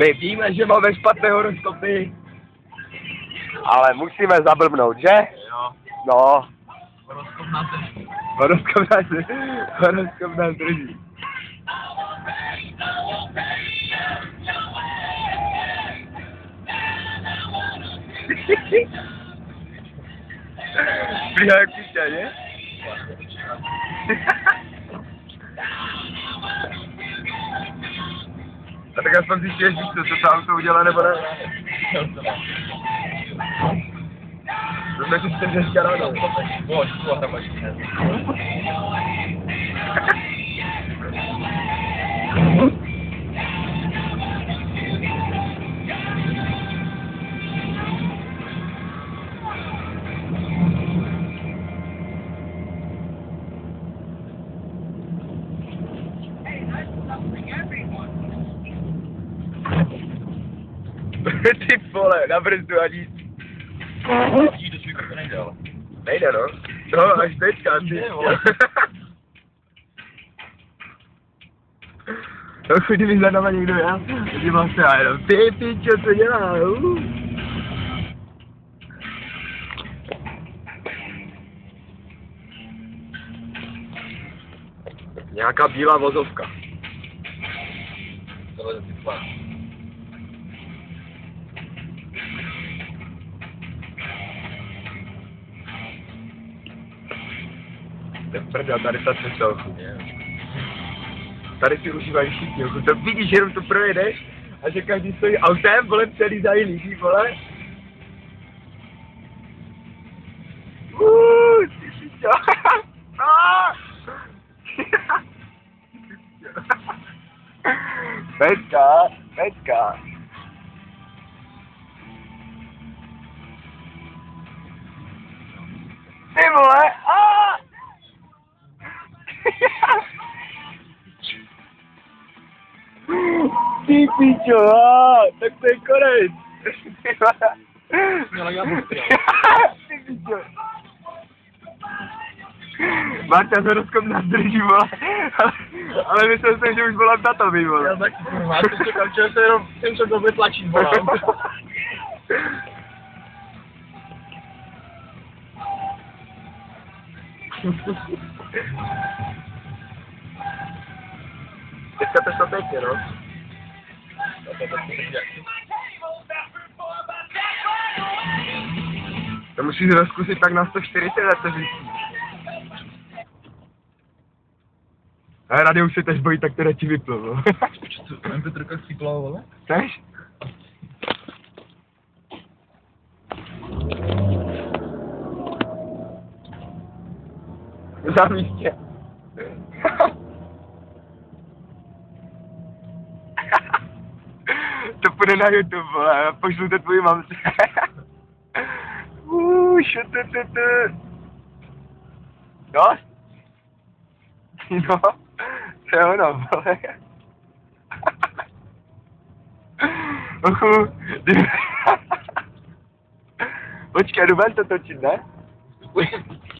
My víme, že máme špatné horoskopy, ale musíme zablbnout, že? Jo. No. Horoskop nás drží. Horoskop nás drží. Plíhá jak píča, ne? A tak aspoň zjišťuješ, víš co to auto udělá, nebo ne? To taky jste dneska ráno. Ty vole, na brzdu a nic. Vidíš, do svých to nejde, ale. Nejde, no. No, až teďka, ty. No, chodí mi za náma někdo, já? Dívám se, já jenom, ty pičo, co dělá? Nějaká bílá vozovka. Tohle je typa. Ten prdel, tady ta cestovku. Tady si užívají všichni, to vidíš, že jenom to projedeš a že každý stojí autem, vole, celý za jiný, vole. Ty pičo. Pecka. Ty vole, Ty pičo, tak to je konec. Ty pičo. Marta horoskop nás drží, vole. Ale myslel jsem, že už volám tatovi, vole. Já taky, kurva, já jsem čekal, že se jenom tím se dobře tlačit, volám. Teďka to šlo pěkně, no. To musíš rozkusit tak na 140 let, to zjistí. A rádi už se tež bojí, tak teda ti vyplo, no. Co, MP3 chcípla, vole? Chceš? Za místě. To půjde na YouTube, vole, a pošlu to tvojí mamce. Dost? No, to je ono, vole. Počkej, jdu ven to točit, ne?